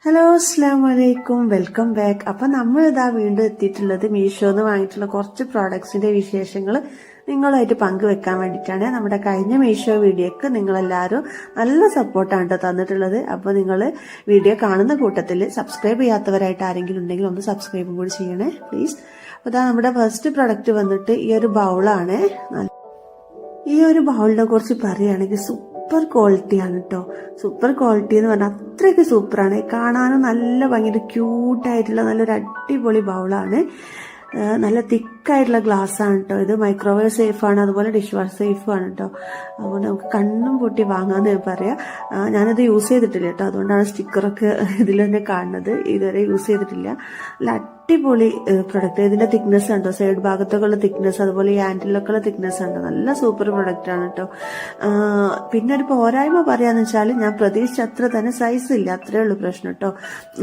Hello അസ്സലാമു അലൈക്കും, welcome back. അപ്പൊ നമ്മൾ ഇതാ വീണ്ടും എത്തിയിട്ടുള്ളത് മീഷോന്ന് വാങ്ങിയിട്ടുള്ള കുറച്ച് പ്രോഡക്ട്സിന്റെ വിശേഷങ്ങൾ നിങ്ങളുമായിട്ട് പങ്കുവെക്കാൻ വേണ്ടിയിട്ടാണ്. നമ്മുടെ കഴിഞ്ഞ മീഷോ വീഡിയോക്ക് നിങ്ങളെല്ലാവരും നല്ല സപ്പോർട്ടാണ് കേട്ടോ തന്നിട്ടുള്ളത്. അപ്പോൾ നിങ്ങൾ വീഡിയോ കാണുന്ന കൂട്ടത്തിൽ സബ്സ്ക്രൈബ് ചെയ്യാത്തവരായിട്ട് ആരെങ്കിലും ഉണ്ടെങ്കിൽ ഒന്ന് സബ്സ്ക്രൈബും കൂടി ചെയ്യണേ പ്ലീസ്. അപ്പോൾ ഇതാ നമ്മുടെ ഫസ്റ്റ് പ്രൊഡക്റ്റ് വന്നിട്ട് ഈ ഒരു ബൗളാണ്. ഈ ഒരു ബൗളിനെ കുറിച്ച് പറയുകയാണെങ്കിൽ സൂപ്പർ ക്വാളിറ്റിയാണ് കേട്ടോ. സൂപ്പർ ക്വാളിറ്റി എന്ന് പറഞ്ഞാൽ അത്രയ്ക്ക് സൂപ്പറാണ്. കാണാനും നല്ല ഭയങ്കര ക്യൂട്ടായിട്ടുള്ള നല്ലൊരു അടിപൊളി ബൗളാണ്. നല്ല തിക്കായിട്ടുള്ള ഗ്ലാസ് ആണ് കേട്ടോ. ഇത് മൈക്രോവേവ് സേഫ് ആണ്, അതുപോലെ ഡിഷ് വാഷ് സേഫും ആണ് കേട്ടോ. അതുകൊണ്ട് നമുക്ക് കണ്ണും പൊട്ടി വാങ്ങാന്ന് പറയാം. ഞാനത് യൂസ് ചെയ്തിട്ടില്ല കേട്ടോ, അതുകൊണ്ടാണ് സ്റ്റിക്കറൊക്കെ ഇതിൽ തന്നെ കാണുന്നത്. ഇതുവരെ യൂസ് ചെയ്തിട്ടില്ല. നല്ല അടിപൊളി പ്രൊഡക്റ്റ്. ഇതിന്റെ തിക്നെസ് ഉണ്ടോ, സൈഡ് ഭാഗത്തൊക്കെ ഉള്ള തിക്നെസ്, അതുപോലെ ഈ ഹാൻഡിലൊക്കെ ഉള്ള തിക്നെസ് ഉണ്ട്. നല്ല സൂപ്പർ പ്രൊഡക്റ്റ് ആണ് കേട്ടോ. പിന്നെ ഒരു പോരായ്മ പറയാന്ന് വെച്ചാൽ ഞാൻ പ്രതീക്ഷിച്ച അത്ര തന്നെ സൈസ് ഇല്ല, അത്രേ ഉള്ളൂ പ്രശ്നം കേട്ടോ.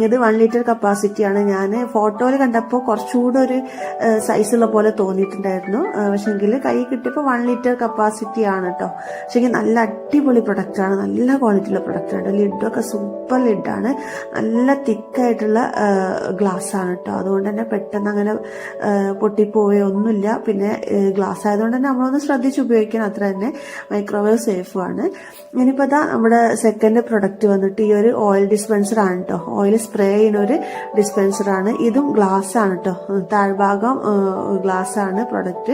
ഇത് 1 ലിറ്റർ കപ്പാസിറ്റി ആണ്. ഞാൻ ഫോട്ടോയിൽ കണ്ടപ്പോൾ കുറച്ചുകൂടെ ഒരു സൈസുള്ള പോലെ തോന്നിയിട്ടുണ്ടായിരുന്നു. പക്ഷെങ്കിൽ കൈ കിട്ടിയപ്പോൾ 1 ലിറ്റർ കപ്പാസിറ്റി ആണ് കേട്ടോ. പക്ഷെങ്കിൽ നല്ല അടിപൊളി പ്രൊഡക്റ്റ് ആണ്, നല്ല ക്വാളിറ്റിയുള്ള പ്രൊഡക്റ്റ് ആണ്. ലിഡൊക്കെ സൂപ്പർ ലിഡാണ്, നല്ല തിക്കായിട്ടുള്ള ഗ്ലാസ് ആണ് കേട്ടോ. അതുകൊണ്ട് തന്നെ പെട്ടെന്ന് അങ്ങനെ പൊട്ടിപ്പോവുകയോ ഒന്നുമില്ല. പിന്നെ ഗ്ലാസ് ആയതുകൊണ്ട് തന്നെ നമ്മളൊന്ന് ശ്രദ്ധിച്ച് ഉപയോഗിക്കണം, അത്ര തന്നെ. മൈക്രോവേവ് സേഫും ആണ്. ഇനിയിപ്പോൾ ഇതാ നമ്മുടെ സെക്കൻഡ് പ്രൊഡക്റ്റ് വന്നിട്ട് ഈ ഒരു ഓയിൽ ഡിസ്പെൻസർ ആണ് കേട്ടോ. ഓയിൽ സ്പ്രേ ചെയ്യുന്ന ഒരു ഡിസ്പെൻസർ ആണ്. ഇതും ഗ്ലാസ് ആണ് കേട്ടോ. താഴ്ഭാഗം ഗ്ലാസ് ആണ് പ്രൊഡക്റ്റ്.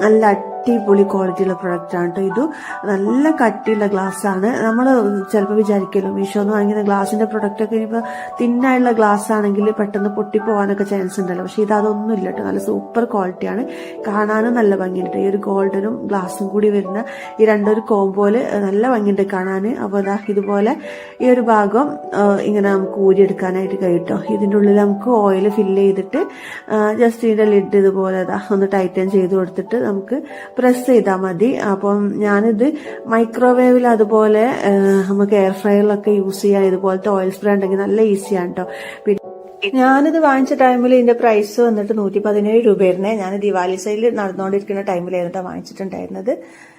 നല്ല അടിപൊളി ക്വാളിറ്റിയുള്ള പ്രൊഡക്റ്റ് ആണ് കേട്ടോ. ഇത് നല്ല കട്ടിയുള്ള ഗ്ലാസ് ആണ്. നമ്മൾ ചിലപ്പോൾ വിചാരിക്കല്ലോ മീഷോന്ന് വാങ്ങിക്കുന്ന ഗ്ലാസിന്റെ പ്രൊഡക്റ്റ് ഒക്കെ ഇനിയിപ്പോൾ തിന്നായുള്ള ഗ്ലാസ് ആണെങ്കിൽ പെട്ടെന്ന് പൊട്ടിപ്പോവാനൊക്കെ ചാൻസ് ഉണ്ടല്ലോ. പക്ഷെ ഇത് അതൊന്നും ഇല്ല കേട്ടോ. നല്ല സൂപ്പർ ക്വാളിറ്റിയാണ്. കാണാനും നല്ല ഭംഗിയുണ്ട്. ഈ ഒരു ഗോൾഡനും ഗ്ലാസും കൂടി വരുന്ന ഈ രണ്ടൊരു കോമ്പോല് നല്ല ഭംഗിയുണ്ട് കാണാൻ. അപ്പോൾ അതാ ഇതുപോലെ ഈ ഒരു ഭാഗം ഇങ്ങനെ നമുക്ക് ഊരിയെടുക്കാനായിട്ട് കഴിയും കേട്ടോ. ഇതിൻ്റെ ഉള്ളിൽ നമുക്ക് ഓയിൽ ഫില്ല് ചെയ്തിട്ട് ജസ്റ്റ് ഇതിന്റെ ലിഡ് ഇതുപോലെ ഒന്ന് ടൈറ്റൻ ചെയ്ത് കൊടുത്തിട്ട് നമുക്ക് പ്രസ് ചെയ്താൽ മതി. അപ്പം ഞാനിത് മൈക്രോവേവിൽ അതുപോലെ നമുക്ക് എയർ ഫ്രയറിലൊക്കെ യൂസ് ചെയ്യാൻ ഇതുപോലത്തെ ഓയിൽ സ്പ്രേ ഉണ്ടെങ്കിൽ നല്ല ഈസിയാണ് കേട്ടോ. പിന്നെ ഞാനിത് വാങ്ങിച്ച ടൈമിൽ ഇതിന്റെ പ്രൈസ് വന്നിട്ട് 117 രൂപയായിരുന്നേ. ഞാൻ ദിവാലി സെയിൽ നടന്നുകൊണ്ടിരിക്കുന്ന ടൈമിലായിരുന്നു വാങ്ങിച്ചിട്ടുണ്ടായിരുന്നത്.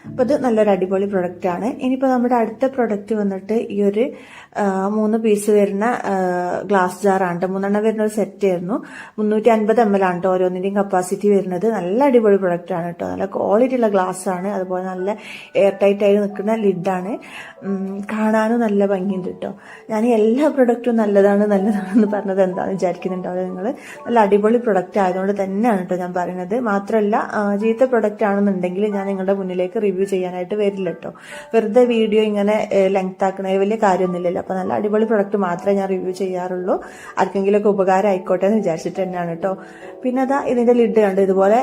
അപ്പൊ ഇത് നല്ലൊരു അടിപൊളി പ്രൊഡക്റ്റ് ആണ്. ഇനിയിപ്പോ നമ്മുടെ അടുത്ത പ്രൊഡക്റ്റ് വന്നിട്ട് ഈ ഒരു 3 പീസ് വരുന്ന ഗ്ലാസ് ജാറാണ്. 3 വരുന്ന ഒരു സെറ്റ് ആയിരുന്നു. 350 ml ആണ് കേട്ടോ ഓരോന്നിന്റെയും കപ്പാസിറ്റി വരുന്നത്. നല്ല അടിപൊളി പ്രൊഡക്റ്റ് ആണ് കേട്ടോ. നല്ല ക്വാളിറ്റി ഉള്ള ഗ്ലാസ് ആണ്. അതുപോലെ നല്ല എയർ ടൈറ്റ് ആയി നിൽക്കുന്ന ലിഡാണ്. കാണാനും നല്ല ഭംഗിയുണ്ട് കേട്ടോ. ഞാൻ എല്ലാ പ്രൊഡക്റ്റും നല്ലതാണെന്ന് പറഞ്ഞത് എന്താണെന്ന് വിചാരിക്കുന്നുണ്ടാവും നിങ്ങൾ. നല്ല അടിപൊളി പ്രൊഡക്റ്റ് ആയതുകൊണ്ട് തന്നെയാണ് കേട്ടോ ഞാൻ പറയുന്നത്. മാത്രമല്ല ചീത്ത പ്രൊഡക്റ്റ് ആണെന്നുണ്ടെങ്കിൽ ഞാൻ നിങ്ങളുടെ മുന്നിലേക്ക് റിവ്യൂ ചെയ്യാനായിട്ട് വരില്ല കേട്ടോ. വെറുതെ വീഡിയോ ഇങ്ങനെ ലെങ്ത് ആക്കണ വലിയ കാര്യമൊന്നുമില്ലല്ലോ. അപ്പൊ നല്ല അടിപൊളി പ്രൊഡക്റ്റ് മാത്രമേ ഞാൻ റിവ്യൂ ചെയ്യാറുള്ളൂ. ആർക്കെങ്കിലുമൊക്കെ ഉപകാരം ആയിക്കോട്ടെ എന്ന് വിചാരിച്ചിട്ട് തന്നെയാണ് കേട്ടോ. പിന്നെ അതാ ഇതിന്റെ ലിഡ് കണ്ട് ഇതുപോലെ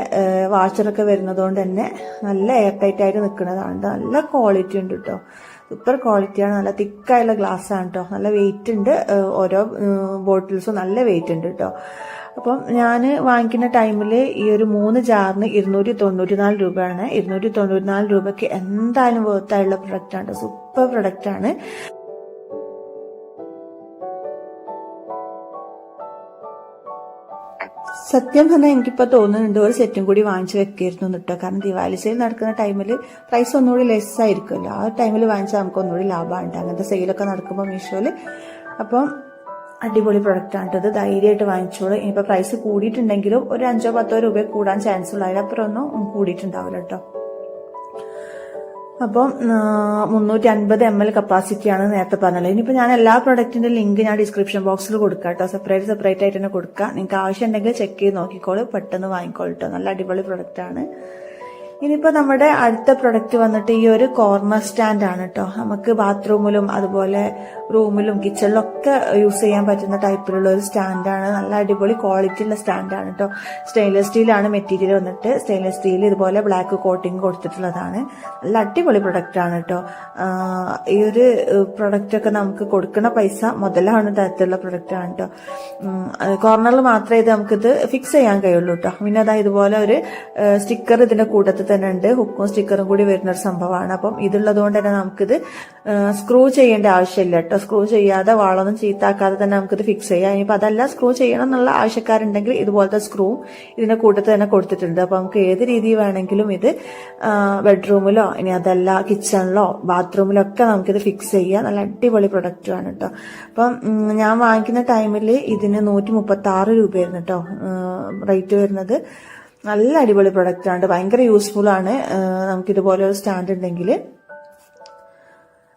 വാച്ചറൊക്കെ വരുന്നതുകൊണ്ട് തന്നെ നല്ല എയർ ടൈറ്റ് ആയിട്ട് നിൽക്കുന്നതാണ്. നല്ല ക്വാളിറ്റി ഉണ്ട് കേട്ടോ. സൂപ്പർ ക്വാളിറ്റിയാണ്. നല്ല തിക്കായുള്ള ഗ്ലാസ് ആണ് കേട്ടോ. നല്ല വെയിറ്റ് ഉണ്ട്. ഓരോ ബോട്ടിൽസും നല്ല വെയിറ്റ് ഉണ്ട് കേട്ടോ. അപ്പം ഞാൻ വാങ്ങിക്കുന്ന ടൈമിൽ ഈ ഒരു 3 ജാറിന് 294 രൂപയാണ്. 294 രൂപയ്ക്ക് എന്തായാലും വേർത്തായുള്ള പ്രൊഡക്റ്റ് ആണ്. സൂപ്പർ പ്രൊഡക്റ്റ് ആണ്. സത്യം പറഞ്ഞാൽ എനിക്കിപ്പോൾ തോന്നുന്നുണ്ട് ഒരു സെറ്റും കൂടി വാങ്ങിച്ചു വെക്കായിരുന്നു കേട്ടോ. കാരണം ദിവാലി സെയിൽ നടക്കുന്ന ടൈമിൽ പ്രൈസ് ഒന്നുകൂടി ലെസ് ആയിരിക്കുമല്ലോ. ആ ടൈമിൽ വാങ്ങിച്ചാൽ നമുക്ക് ഒന്നുകൂടി ലാഭമുണ്ട് അങ്ങനത്തെ സെയിലൊക്കെ നടക്കുമ്പോൾ മീഷോയിൽ. അപ്പം അടിപൊളി പ്രൊഡക്റ്റ് ആണ് കേട്ടോ. ഇത് ധൈര്യമായിട്ട് വാങ്ങിച്ചോളൂ. ഇനിയിപ്പോൾ പ്രൈസ് കൂടിയിട്ടുണ്ടെങ്കിലും ഒരു 5-10 രൂപ കൂടാൻ ചാൻസ് ഉള്ളൂ. അതിനപ്പുറം ഒന്നും കൂടിയിട്ടുണ്ടാവില്ല കേട്ടോ. അപ്പം 350 ml കപ്പാസിറ്റിയാണ് നേരത്തെ പറഞ്ഞത്. ഇനിയിപ്പോൾ ഞാൻ എല്ലാ പ്രൊഡക്റ്റിന്റെ ലിങ്ക് ഞാൻ ഡിസ്ക്രിപ്ഷൻ ബോക്സിൽ കൊടുക്കാം കേട്ടോ. സെപ്പറേറ്റ് ആയിട്ട് തന്നെ കൊടുക്കാം. നിങ്ങൾക്ക് ആവശ്യമുണ്ടെങ്കിൽ ചെക്ക് ചെയ്ത് നോക്കിക്കോളൂ, പെട്ടെന്ന് വാങ്ങിക്കോളൂ കേട്ടോ. നല്ല അടിപൊളി പ്രൊഡക്റ്റ് ആണ്. ഇനിയിപ്പോൾ നമ്മുടെ അടുത്ത പ്രൊഡക്റ്റ് വന്നിട്ട് ഈ ഒരു കോർണർ സ്റ്റാൻഡ് ആണ് കേട്ടോ. നമുക്ക് ബാത്റൂമിലും അതുപോലെ റൂമിലും കിച്ചണിലൊക്കെ യൂസ് ചെയ്യാൻ പറ്റുന്ന ടൈപ്പിലുള്ള ഒരു സ്റ്റാൻഡാണ്. നല്ല അടിപൊളി ക്വാളിറ്റി ഉള്ള സ്റ്റാൻഡാണ് കേട്ടോ. സ്റ്റെയിൻലെസ് സ്റ്റീലാണ് മെറ്റീരിയൽ വന്നിട്ട്. സ്റ്റെയിൻലെസ് സ്റ്റീൽ ഇതുപോലെ ബ്ലാക്ക് കോട്ടിങ് കൊടുത്തിട്ടുള്ളതാണ്. നല്ല അടിപൊളി പ്രൊഡക്റ്റ് ആണ് കേട്ടോ. ഈ ഒരു പ്രൊഡക്റ്റ് ഒക്കെ നമുക്ക് കൊടുക്കുന്ന പൈസ മുതലാണ് തരത്തിലുള്ള പ്രൊഡക്റ്റ് ആണ് കേട്ടോ. കോർണറിൽ മാത്രമേ ഇത് നമുക്കിത് ഫിക്സ് ചെയ്യാൻ കഴിയുള്ളൂ കേട്ടോ. പിന്നെ അതാ ഇതുപോലെ ഒരു സ്റ്റിക്കർ ഇതിന്റെ കൂട്ടത്തിൽ തന്നെ ഉണ്ട്. ഹുക്കും സ്റ്റിക്കറും കൂടി വരുന്ന ഒരു സംഭവമാണ്. അപ്പം ഇതുള്ളത് കൊണ്ട് തന്നെ നമുക്കിത് സ്ക്രൂ ചെയ്യേണ്ട ആവശ്യമില്ല കേട്ടോ. കേട്ടോ. സ്ക്രൂ ചെയ്യാതെ വാളൊന്നും ചീത്താക്കാതെ തന്നെ നമുക്കിത് ഫിക്സ് ചെയ്യാം. ഇനിയിപ്പോൾ അതല്ല സ്ക്രൂ ചെയ്യണം എന്നുള്ള ആവശ്യക്കാരുണ്ടെങ്കിൽ ഇതുപോലത്തെ സ്ക്രൂ ഇതിന്റെ കൂട്ടത്തിൽ തന്നെ കൊടുത്തിട്ടുണ്ട്. അപ്പൊ നമുക്ക് ഏത് രീതിയിൽ വേണമെങ്കിലും ഇത് ബെഡ്റൂമിലോ ഇനി അതല്ല കിച്ചണിലോ ബാത്റൂമിലോ ഒക്കെ നമുക്കിത് ഫിക്സ് ചെയ്യാം. നല്ല അടിപൊളി പ്രൊഡക്റ്റുമാണ് കേട്ടോ. അപ്പം ഞാൻ വാങ്ങിക്കുന്ന ടൈമിൽ ഇതിന് 136 രൂപയായിരുന്നു കേട്ടോ റേറ്റ് വരുന്നത്. നല്ല അടിപൊളി പ്രൊഡക്റ്റ് ആണ്, ഭയങ്കര യൂസ്ഫുൾ ആണ് നമുക്കിതുപോലെ ഒരു സ്റ്റാൻഡ് ഉണ്ടെങ്കിൽ.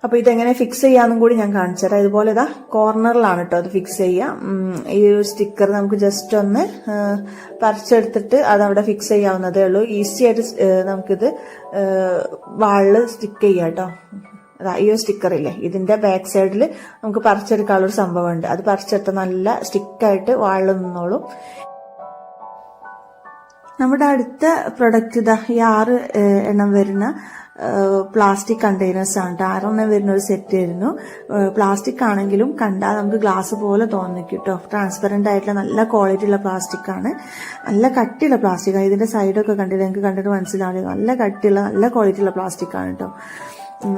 അപ്പൊ ഇതെങ്ങനെ ഫിക്സ് ചെയ്യാന്നും കൂടി ഞാൻ കാണിച്ചു തരാം. ഇതുപോലെ ഇതാ കോർണറിലാണ് കേട്ടോ അത് ഫിക്സ് ചെയ്യാം. ഈ ഒരു സ്റ്റിക്കർ നമുക്ക് ജസ്റ്റ് ഒന്ന് പറിച്ചെടുത്തിട്ട് അത് അവിടെ ഫിക്സ് ചെയ്യാവുന്നതേ ഉള്ളൂ. ഈസി ആയിട്ട് നമുക്കിത് വാളില് സ്റ്റിക്ക് ചെയ്യാം കേട്ടോ. ഈ ഒരു സ്റ്റിക്കറില്ലേ, ഇതിന്റെ ബാക്ക് സൈഡിൽ നമുക്ക് പറിച്ചെടുക്കാനുള്ളൊരു സംഭവമുണ്ട്. അത് പറിച്ചെടുത്ത നല്ല സ്റ്റിക്കായിട്ട് വാളിൽ നിന്നോളും. നമ്മുടെ അടുത്ത പ്രൊഡക്റ്റ് ഇതാ ഈ 6 എണ്ണം വരുന്ന പ്ലാസ്റ്റിക് കണ്ടെയ്നേഴ്സ് ആണ്. 6 എണ്ണം വരുന്ന ഒരു സെറ്റ് ആയിരുന്നു. പ്ലാസ്റ്റിക് ആണെങ്കിലും കണ്ടാൽ നമുക്ക് ഗ്ലാസ് പോലെ തോന്നിക്കും കേട്ടോ. ട്രാൻസ്പെറന്റ് ആയിട്ടുള്ള നല്ല ക്വാളിറ്റി ഉള്ള പ്ലാസ്റ്റിക് ആണ്, നല്ല കട്ടിയുള്ള പ്ലാസ്റ്റിക് ആണ്. ഇതിന്റെ സൈഡൊക്കെ കണ്ടിട്ട് നിങ്ങൾക്ക് കണ്ടിട്ട് മനസ്സിലാവില്ല, നല്ല കട്ടിയുള്ള നല്ല ക്വാളിറ്റി ഉള്ള പ്ലാസ്റ്റിക് ആണ് കേട്ടോ.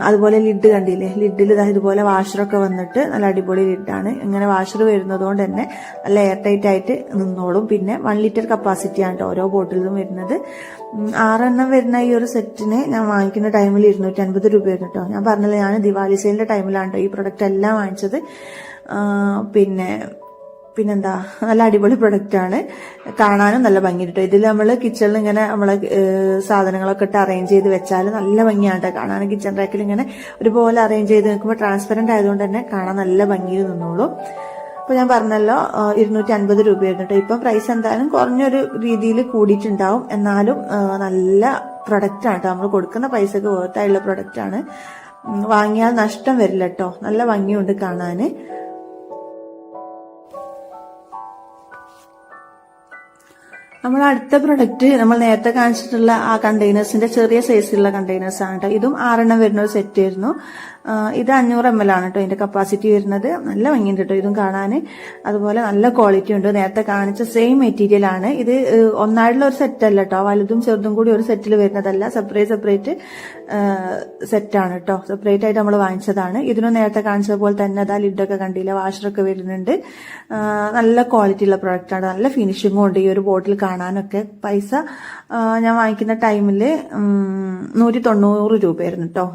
അതുപോലെ ലിഡ് കണ്ടില്ലേ, ലിഡിൽ ഇതുപോലെ വാഷറൊക്കെ വന്നിട്ട് നല്ല അടിപൊളി ലിഡാണ്. ഇങ്ങനെ വാഷർ വരുന്നത് കൊണ്ട് തന്നെ നല്ല എയർ ടൈറ്റ് ആയിട്ട് നിന്നോളും. പിന്നെ 1 ലിറ്റർ കപ്പാസിറ്റി ആണ് ഓരോ ബോട്ടിലും വരുന്നത്. 6 എണ്ണം വരുന്ന ഈ ഒരു സെറ്റിന് ഞാൻ വാങ്ങിക്കുന്ന ടൈമിൽ 250 രൂപയായിരുന്നു കേട്ടോ. ഞാൻ പറഞ്ഞില്ല, ഞാൻ ദിവാലി സെയിലിന്റെ ടൈമിലാണ് കേട്ടോ ഈ പ്രൊഡക്റ്റ് എല്ലാം വാങ്ങിച്ചത്. പിന്നെന്താ, നല്ല അടിപൊളി പ്രൊഡക്റ്റ് ആണ്, കാണാനും നല്ല ഭംഗി കിട്ടും. ഇതിൽ നമ്മൾ കിച്ചണിൽ ഇങ്ങനെ നമ്മളെ സാധനങ്ങളൊക്കെ ഇട്ട് അറേഞ്ച് ചെയ്ത് വെച്ചാൽ നല്ല ഭംഗിയാണ് കേട്ടോ കാണാൻ. കിച്ചൺ റാക്കിൽ ഇങ്ങനെ ഒരുപോലെ അറേഞ്ച് ചെയ്ത് നിൽക്കുമ്പോൾ ട്രാൻസ്പെറന്റ് ആയതുകൊണ്ട് തന്നെ കാണാൻ നല്ല ഭംഗിയിൽ നിന്നോളൂ. അപ്പൊ ഞാൻ പറഞ്ഞല്ലോ 250 രൂപയായിരുന്നു കേട്ടോ. ഇപ്പം പ്രൈസ് എന്തായാലും കുറഞ്ഞൊരു രീതിയിൽ കൂടിയിട്ടുണ്ടാവും, എന്നാലും നല്ല പ്രൊഡക്റ്റ് ആണ് കേട്ടോ. നമ്മൾ കൊടുക്കുന്ന പൈസക്ക് വേർത്തായുള്ള പ്രൊഡക്റ്റ് ആണ്. വാങ്ങിയാൽ നഷ്ടം വരില്ല കേട്ടോ. നല്ല ഭംഗിയുണ്ട് കാണാന്. നമ്മൾ അടുത്ത പ്രൊഡക്റ്റ് നമ്മൾ നേരത്തെ കാണിച്ചിട്ടുള്ള ആ കണ്ടെയ്നേഴ്സിന്റെ ചെറിയ സൈസിലുള്ള കണ്ടെയ്നേഴ്സ് ആണ് കേട്ടോ. ഇതും 6 എണ്ണം വരുന്ന ഒരു സെറ്റ് ആയിരുന്നു. ഇത് 500 ml ആണ് കേട്ടോ ഇതിന്റെ കപ്പാസിറ്റി വരുന്നത്. നല്ല ഭംഗിയുണ്ട് കേട്ടോ ഇതും കാണാൻ. അതുപോലെ നല്ല ക്വാളിറ്റി ഉണ്ട്. നേരത്തെ കാണിച്ച സെയിം മെറ്റീരിയൽ ആണ്. ഇത് ഒന്നായിട്ടുള്ള ഒരു സെറ്റ് അല്ല കേട്ടോ, വലുതും ചെറുതും കൂടി ഒരു സെറ്റിൽ വരുന്നതല്ല, സെപ്പറേറ്റ് സെറ്റാണ് കേട്ടോ. സെപ്പറേറ്റ് ആയിട്ട് നമ്മൾ വാങ്ങിച്ചതാണ്. ഇതിനും നേരത്തെ കാണിച്ചതുപോലെ തന്നെ അതാ ലിഡൊക്കെ കണ്ടില്ല, വാഷറൊക്കെ വരുന്നുണ്ട്. നല്ല ക്വാളിറ്റി ഉള്ള പ്രൊഡക്റ്റ് ആണ്, നല്ല ഫിനിഷിങ്ങും ഉണ്ട്. ഈ ഒരു ബോട്ടിൽ കാണാനൊക്കെ പൈസ ഞാൻ വാങ്ങിക്കുന്ന ടൈമിൽ 190 രൂപയായിരുന്നു കേട്ടോ.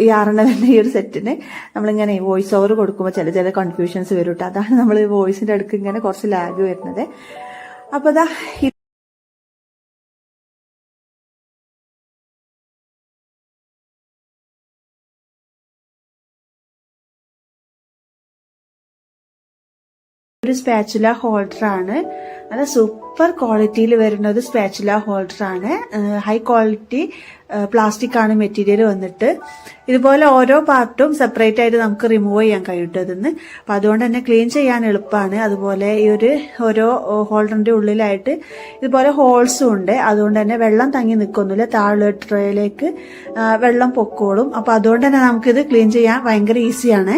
ഈ 6 എണ്ണം വരുന്ന ഈ ഒരു സെറ്റിന് നമ്മളിങ്ങനെ വോയിസ് ഓവർ കൊടുക്കുമ്പോൾ ചില കൺഫ്യൂഷൻസ് വരും കേട്ടോ. അതാണ് നമ്മൾ വോയിസിന്റെ അടുക്ക് ഇങ്ങനെ കുറച്ച് ലാഗ് വരുന്നത്. അപ്പൊ അതാ ഒരു സ്പാച്ചുല ഹോൾഡർ ആണ്. നല്ല സൂപ്പർ ക്വാളിറ്റിയിൽ വരുന്ന ഒരു സ്പാച്ചുല ഹോൾഡർ ആണ്. ഹൈ ക്വാളിറ്റി പ്ലാസ്റ്റിക് ആണ് മെറ്റീരിയൽ വന്നിട്ട്. ഇതുപോലെ ഓരോ പാർട്ടും സെപ്പറേറ്റ് ആയിട്ട് നമുക്ക് റിമൂവ് ചെയ്യാൻ കഴിയും ഇതിന്ന്. അപ്പൊ അതുകൊണ്ട് തന്നെ ക്ലീൻ ചെയ്യാൻ എളുപ്പമാണ്. അതുപോലെ ഈ ഒരു ഓരോ ഹോൾഡറിന്റെ ഉള്ളിലായിട്ട് ഇതുപോലെ ഹോൾസും ഉണ്ട്. അതുകൊണ്ട് തന്നെ വെള്ളം തങ്ങി നിൽക്കൊന്നുമില്ല, താഴെ ട്രേയിലേക്ക് വെള്ളം പൊക്കോളും. അപ്പൊ അതുകൊണ്ട് തന്നെ നമുക്കിത് ക്ലീൻ ചെയ്യാൻ ഭയങ്കര ഈസിയാണ്.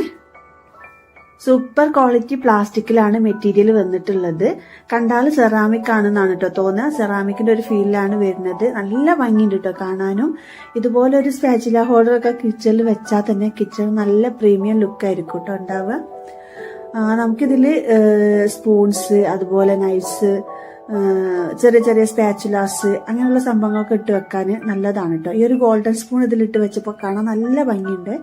സൂപ്പർ ക്വാളിറ്റി പ്ലാസ്റ്റിക്കിലാണ് മെറ്റീരിയൽ വന്നിട്ടുള്ളത്. കണ്ടാൽ സെറാമിക് ആണെന്നാണ് കേട്ടോ തോന്നുക. സെറാമിക്കിന്റെ ഒരു ഫീലിലാണ് വരുന്നത്. നല്ല ഭംഗിയുണ്ട് കേട്ടോ കാണാനും. ഇതുപോലെ ഒരു സ്പാച്ചുല ഹോൾഡർ ഒക്കെ കിച്ചണിൽ വെച്ചാൽ തന്നെ കിച്ചൺ നല്ല പ്രീമിയം ലുക്ക് ആയിരിക്കും കേട്ടോ ഉണ്ടാവുക. നമുക്കിതില് സ്പൂൺസ്, അതുപോലെ നൈഫ്സ്, ചെറിയ സ്പാച്ചുലാസ് അങ്ങനെയുള്ള സംഭവങ്ങളൊക്കെ ഇട്ട് വെക്കാൻ നല്ലതാണ് കേട്ടോ. ഈ ഒരു ഗോൾഡൻ സ്പൂൺ ഇതിലിട്ട് വെച്ചപ്പോൾ കാണാൻ നല്ല ഭംഗിയുണ്ട്.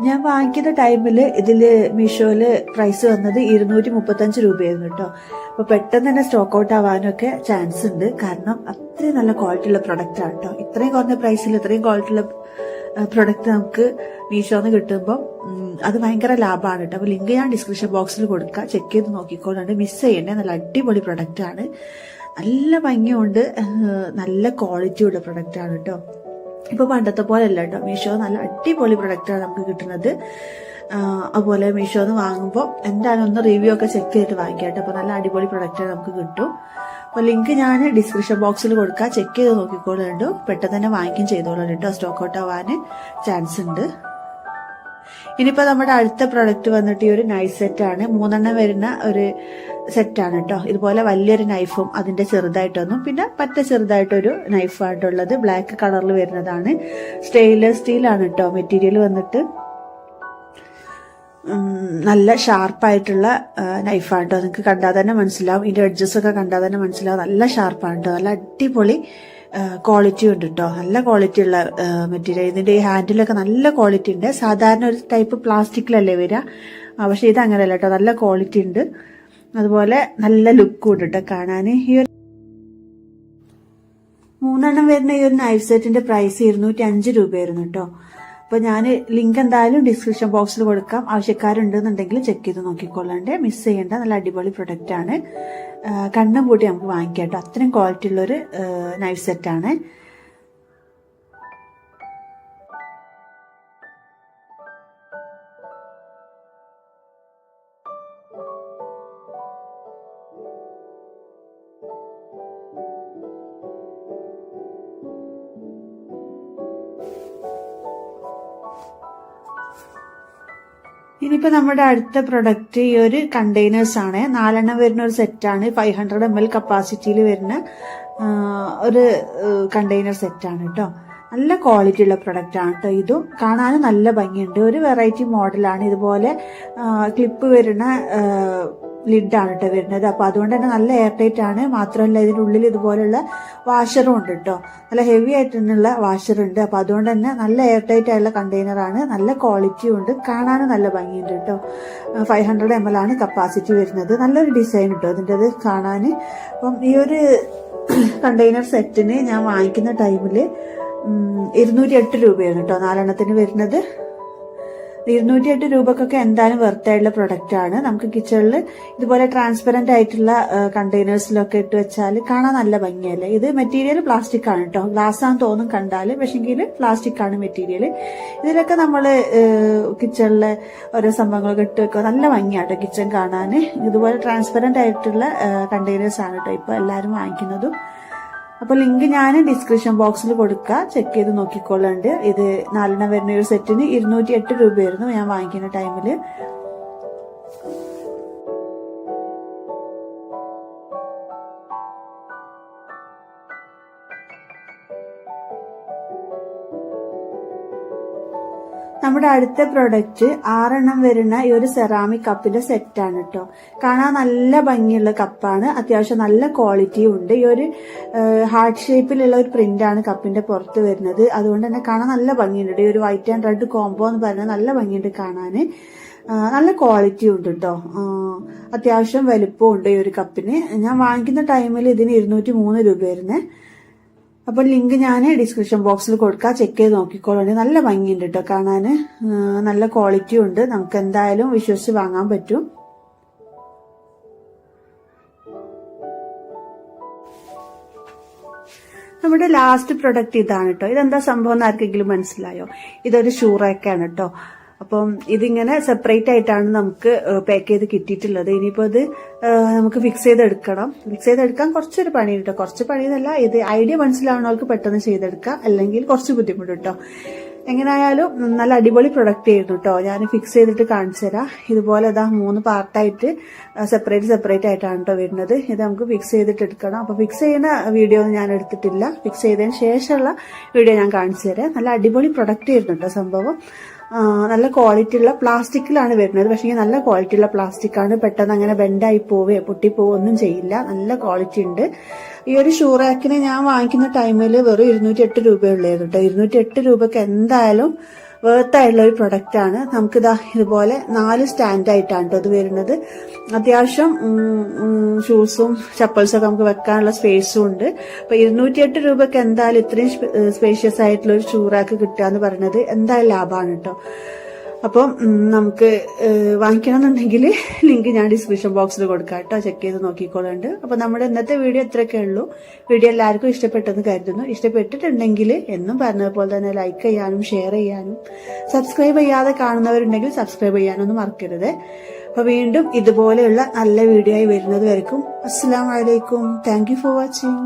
ഞാൻ വാങ്ങിക്കുന്ന ടൈമിൽ ഇതില് മീഷോയില് പ്രൈസ് വന്നത് 235 രൂപയായിരുന്നു കേട്ടോ. അപ്പൊ പെട്ടെന്ന് തന്നെ സ്റ്റോക്ക് ഔട്ട് ആവാനൊക്കെ ചാൻസ് ഉണ്ട്. കാരണം അത്രയും നല്ല ക്വാളിറ്റി ഉള്ള പ്രൊഡക്റ്റ് ആണ് കേട്ടോ. ഇത്രയും കുറഞ്ഞ പ്രൈസിൽ ഇത്രയും ക്വാളിറ്റി ഉള്ള പ്രൊഡക്റ്റ് നമുക്ക് മീഷോന്ന് കിട്ടുമ്പോൾ അത് ഭയങ്കര ലാഭമാണ് കേട്ടോ. അപ്പൊ ലിങ്ക് ഞാൻ ഡിസ്ക്രിപ്ഷൻ ബോക്സിൽ കൊടുക്കാം, ചെക്ക് ചെയ്ത് നോക്കിക്കോളുണ്ട്, മിസ് ചെയ്യണ്ടേ. നല്ല അടിപൊളി പ്രൊഡക്റ്റ് ആണ്, നല്ല ഭംഗിയുണ്ട്, നല്ല ക്വാളിറ്റി ഉള്ള പ്രൊഡക്റ്റ് ആണ് കേട്ടോ. ഇപ്പൊ പണ്ടത്തെ പോലെ അല്ല കേട്ടോ, മീഷോ നല്ല അടിപൊളി പ്രൊഡക്റ്റാണ് നമുക്ക് കിട്ടുന്നത്. അതുപോലെ മീഷോന്ന് വാങ്ങുമ്പോൾ എന്തായാലും ഒന്ന് റിവ്യൂ ഒക്കെ ചെക്ക് ചെയ്തിട്ട് വാങ്ങിക്കാം കേട്ടോ. അപ്പൊ നല്ല അടിപൊളി പ്രൊഡക്റ്റ് നമുക്ക് കിട്ടും. അപ്പൊ ലിങ്ക് ഞാൻ ഡിസ്ക്രിപ്ഷൻ ബോക്സിൽ കൊടുക്കാം, ചെക്ക് ചെയ്ത് നോക്കിക്കോളുണ്ട്, പെട്ടെന്ന് തന്നെ വാങ്ങിക്കും ചെയ്തോളൂ കേട്ടോ. സ്റ്റോക്ക് ഔട്ട് ആവാൻ ചാൻസ് ഉണ്ട്. ഇനിയിപ്പോ നമ്മുടെ അടുത്ത പ്രൊഡക്റ്റ് വന്നിട്ട് ഈ ഒരു നൈഫ് സെറ്റ് ആണ്. 3 എണ്ണം വരുന്ന ഒരു സെറ്റാണ് കേട്ടോ. ഇതുപോലെ വലിയൊരു നൈഫും അതിന്റെ ചെറുതായിട്ടൊന്നും, പിന്നെ പറ്റ ചെറുതായിട്ടൊരു നൈഫായിട്ടുള്ളത് ബ്ലാക്ക് കളറിൽ വരുന്നതാണ്. സ്റ്റെയിൻലെസ് സ്റ്റീൽ ആണ് കേട്ടോ മെറ്റീരിയൽ വന്നിട്ട്. നല്ല ഷാർപ്പായിട്ടുള്ള നൈഫാണ് കേട്ടോ. നിങ്ങൾക്ക് കണ്ടാൽ തന്നെ മനസ്സിലാവും, ഇതിൻ്റെ എഡ്ജസ് ഒക്കെ കണ്ടാൽ തന്നെ മനസ്സിലാവും. നല്ല ഷാർപ്പാണ് കേട്ടോ, നല്ല അടിപൊളി ക്വാളിറ്റി ഉണ്ട് കേട്ടോ. നല്ല ക്വാളിറ്റി ഉള്ള മെറ്റീരിയൽ. ഇതിൻ്റെ ഈ ഹാൻഡിലൊക്കെ നല്ല ക്വാളിറ്റി ഉണ്ട്. സാധാരണ ഒരു ടൈപ്പ് പ്ലാസ്റ്റിക്കിലല്ലേ വരിക, പക്ഷെ ഇത് അങ്ങനെയല്ല കേട്ടോ, നല്ല ക്വാളിറ്റി ഉണ്ട്. അതുപോലെ നല്ല ലുക്കും ഉണ്ട് കേട്ടോ കാണാൻ. ഈ ഒരു 3 വരുന്ന ഈ ഒരു നൈഫ് സെറ്റിന്റെ പ്രൈസ് 205 രൂപയായിരുന്നു കേട്ടോ. അപ്പോൾ ഞാൻ ലിങ്ക് എന്തായാലും ഡിസ്ക്രിപ്ഷൻ ബോക്സിൽ കൊടുക്കാം. ആവശ്യക്കാരുണ്ടെന്നുണ്ടെങ്കിൽ ചെക്ക് ചെയ്ത് നോക്കിക്കൊള്ളാണ്ട്, മിസ് ചെയ്യേണ്ട നല്ല അടിപൊളി പ്രൊഡക്റ്റ് ആണ്. കണ്ണും പൂട്ടി നമുക്ക് വാങ്ങിക്കാം കേട്ടോ. അത്രയും ക്വാളിറ്റി ഉള്ളൊരു നൈഫ് സെറ്റാണ്. ഇനിയിപ്പോൾ നമ്മുടെ അടുത്ത പ്രൊഡക്റ്റ് ഈ ഒരു കണ്ടെയ്നേഴ്സ് ആണ്. 4 വരുന്ന ഒരു സെറ്റാണ്. 500 ml കപ്പാസിറ്റിയിൽ വരുന്ന ഒരു കണ്ടെയ്നർ സെറ്റാണ് കേട്ടോ. നല്ല ക്വാളിറ്റി ഉള്ള പ്രൊഡക്റ്റ് ആണ് കേട്ടോ. ഇതും കാണാനും നല്ല ഭംഗിയുണ്ട്. ഒരു വെറൈറ്റി മോഡലാണ്. ഇതുപോലെ ക്ലിപ്പ് വരുന്ന ലിഡാണ് കേട്ടോ വരുന്നത്. അപ്പോൾ അതുകൊണ്ട് തന്നെ നല്ല എയർ ടൈറ്റ് ആണ്. മാത്രമല്ല ഇതിനുള്ളിൽ ഇതുപോലുള്ള വാഷറും ഉണ്ട് കേട്ടോ. നല്ല ഹെവി ആയിട്ടുള്ള വാഷറുണ്ട്. അപ്പോൾ അതുകൊണ്ട് തന്നെ നല്ല എയർ ടൈറ്റ് ആയിട്ടുള്ള കണ്ടെയ്നറാണ്. നല്ല ക്വാളിറ്റിയും ഉണ്ട്. കാണാനും നല്ല ഭംഗിയുണ്ട് കേട്ടോ. 500 ml ആണ് കപ്പാസിറ്റി വരുന്നത്. നല്ലൊരു ഡിസൈൻ കേട്ടോ ഇതിൻ്റെത് കാണാൻ. അപ്പം ഈ ഒരു കണ്ടെയ്നർ സെറ്റിന് ഞാൻ വാങ്ങിക്കുന്ന ടൈമിൽ 208 രൂപയാണ് കേട്ടോ 4 വരുന്നത്. 208 രൂപക്കൊക്കെ എന്തായാലും വെർത്തായിട്ടുള്ള പ്രൊഡക്റ്റ് ആണ്. നമുക്ക് കിച്ചണിൽ ഇതുപോലെ ട്രാൻസ്പെറന്റ് ആയിട്ടുള്ള കണ്ടെയ്നേഴ്സിലൊക്കെ ഇട്ട് വെച്ചാൽ കാണാൻ നല്ല ഭംഗിയല്ലേ. ഇത് മെറ്റീരിയൽ പ്ലാസ്റ്റിക് ആണ് കേട്ടോ. ഗ്ലാസ് ആണെന്ന് തോന്നും കണ്ടാൽ, പക്ഷെങ്കിൽ പ്ലാസ്റ്റിക് ആണ് മെറ്റീരിയൽ. ഇതിലൊക്കെ നമ്മൾ കിച്ചണിലെ ഓരോ സംഭവങ്ങളൊക്കെ ഇട്ട് വെക്കുക, നല്ല ഭംഗിയാട്ടോ കിച്ചൺ കാണാൻ. ഇതുപോലെ ട്രാൻസ്പെറന്റ് ആയിട്ടുള്ള കണ്ടെയ്നേഴ്സ് ആണ് കേട്ടോ ഇപ്പോൾ എല്ലാവരും വാങ്ങിക്കുന്നതും. അപ്പോൾ ലിങ്ക് ഞാൻ ഡിസ്ക്രിപ്ഷൻ ബോക്സിൽ കൊടുക്കുക, ചെക്ക് ചെയ്ത് നോക്കിക്കൊള്ളുന്നുണ്ട്. ഇത് 4 വരുന്ന ഒരു സെറ്റിന് 208 രൂപയായിരുന്നു ഞാൻ വാങ്ങിക്കുന്ന ടൈമിൽ. നമ്മുടെ അടുത്ത പ്രൊഡക്റ്റ് 6 വരുന്ന ഈ ഒരു സെറാമിക് കപ്പിന്റെ സെറ്റാണ് കേട്ടോ. കാണാൻ നല്ല ഭംഗിയുള്ള കപ്പാണ്. അത്യാവശ്യം നല്ല ക്വാളിറ്റിയും ഉണ്ട്. ഈ ഒരു ഹാർട്ട് ഷേപ്പിലുള്ള ഒരു പ്രിന്റ് ആണ് കപ്പിന്റെ പുറത്ത് വരുന്നത്. അതുകൊണ്ട് തന്നെ കാണാൻ നല്ല ഭംഗിയുണ്ട്. ഈ ഒരു വൈറ്റ് ആൻഡ് റെഡ് കോംബോ എന്ന് പറഞ്ഞാൽ നല്ല ഭംഗിയുണ്ട് കാണാൻ. നല്ല ക്വാളിറ്റി ഉണ്ട് കേട്ടോ. അത്യാവശ്യം വലുപ്പവും ഉണ്ട് ഈ ഒരു കപ്പിന്. ഞാൻ വാങ്ങിക്കുന്ന ടൈമിൽ ഇതിന് 203 രൂപയായിരുന്നേ. അപ്പോൾ ലിങ്ക് ഞാൻ ഡിസ്ക്രിപ്ഷൻ ബോക്സിൽ കൊടുക്കാം, ചെക്ക് ചെയ്ത് നോക്കിക്കോളൂ. നല്ല ഭംഗിയുണ്ട് കേട്ടോ കാണാൻ. നല്ല ക്വാളിറ്റിയും ഉണ്ട്. നമുക്ക് എന്തായാലും വിശ്വസിച്ച് വാങ്ങാൻ പറ്റും. നമ്മുടെ ലാസ്റ്റ് പ്രൊഡക്റ്റ് ഇതാണ് കേട്ടോ. ഇതെന്താ സംഭവം എന്ന് ആർക്കെങ്കിലും മനസ്സിലായോ? ഇതൊരു ഷൂ റാക്കാണ് കേട്ടോ. അപ്പം ഇതിങ്ങനെ സെപ്പറേറ്റ് ആയിട്ടാണ് നമുക്ക് പാക്ക് ചെയ്ത് കിട്ടിയിട്ടുള്ളത്. ഇനിയിപ്പോൾ ഇത് നമുക്ക് ഫിക്സ് ചെയ്തെടുക്കണം. ഫിക്സ് ചെയ്തെടുക്കാൻ കുറച്ചൊരു പണി കേട്ടോ. കുറച്ച് പണിയെന്നല്ല, ഇത് ഐഡിയ മനസ്സിലാവുന്നവർക്ക് പെട്ടെന്ന് ചെയ്തെടുക്കാം, അല്ലെങ്കിൽ കുറച്ച് ബുദ്ധിമുട്ട് കേട്ടോ. എങ്ങനെയായാലും നല്ല അടിപൊളി പ്രൊഡക്റ്റ് ആയിരുന്നു കേട്ടോ. ഞാൻ ഫിക്സ് ചെയ്തിട്ട് കാണിച്ചു തരാം. ഇതുപോലെ ഇതാ 3 പാർട്ടായിട്ട് സെപ്പറേറ്റ് ആയിട്ടാണ് കേട്ടോ വരുന്നത്. ഇത് നമുക്ക് ഫിക്സ് ചെയ്തിട്ട് എടുക്കണം. അപ്പോൾ ഫിക്സ് ചെയ്യുന്ന വീഡിയോ ഒന്നും ഞാൻ എടുത്തിട്ടില്ല. ഫിക്സ് ചെയ്തതിന് ശേഷമുള്ള വീഡിയോ ഞാൻ കാണിച്ചു തരാം. നല്ല അടിപൊളി പ്രൊഡക്റ്റ് ആയിരുന്നു കേട്ടോ സംഭവം. നല്ല ക്വാളിറ്റി ഉള്ള പ്ലാസ്റ്റിക്കിലാണ് വരുന്നത്. പക്ഷേ നല്ല ക്വാളിറ്റി ഉള്ള പ്ലാസ്റ്റിക് ആണ്. പെട്ടെന്ന് അങ്ങനെ ബെൻഡായി പോവുകയോ പൊട്ടിപ്പോവുകയോ ഒന്നും ചെയ്യില്ല. നല്ല ക്വാളിറ്റി ഉണ്ട്. ഈ ഒരു ഷൂ റാക്കിന് ഞാൻ വാങ്ങിക്കുന്ന ടൈമിൽ വെറും 208 രൂപയുള്ളായിരുന്നു കേട്ടോ. 208 രൂപയ്ക്ക് എന്തായാലും വേർത്തായിട്ടുള്ള ഒരു പ്രൊഡക്റ്റ് ആണ്. നമുക്കിതാ ഇതുപോലെ 4 സ്റ്റാൻഡായിട്ടാണ് കേട്ടോ ഇത് വരുന്നത്. അത്യാവശ്യം ഷൂസും ചപ്പൽസും ഒക്കെ നമുക്ക് വെക്കാനുള്ള സ്പേസും ഉണ്ട്. അപ്പൊ 208 രൂപയ്ക്ക് എന്തായാലും ഇത്രയും സ്പേഷ്യസ് ആയിട്ടുള്ള ഒരു ഷൂ റാക്ക് കിട്ടുക എന്ന് പറയുന്നത് എന്തായാലും ലാഭമാണ് കേട്ടോ. അപ്പം നമുക്ക് വാങ്ങിക്കണമെന്നുണ്ടെങ്കിൽ ലിങ്ക് ഞാൻ ഡിസ്ക്രിപ്ഷൻ ബോക്സിൽ കൊടുക്കാം കേട്ടോ. ചെക്ക് ചെയ്ത് നോക്കിക്കോളുണ്ട്. അപ്പൊ നമ്മുടെ ഇന്നത്തെ വീഡിയോ ഇത്രയൊക്കെ ഉള്ളൂ. വീഡിയോ എല്ലാവർക്കും ഇഷ്ടപ്പെട്ടെന്ന് കരുതുന്നു. ഇഷ്ടപ്പെട്ടിട്ടുണ്ടെങ്കിൽ എന്നും പറഞ്ഞതുപോലെ തന്നെ ലൈക്ക് ചെയ്യാനും ഷെയർ ചെയ്യാനും സബ്സ്ക്രൈബ് ചെയ്യാതെ കാണുന്നവരുണ്ടെങ്കിൽ സബ്സ്ക്രൈബ് ചെയ്യാനൊന്നും മറക്കരുത്. അപ്പൊ വീണ്ടും ഇതുപോലെയുള്ള നല്ല വീഡിയോ ആയി വരുന്നത് വരയ്ക്കും. അസ്സലാമു അലൈക്കും. Thank you for watching.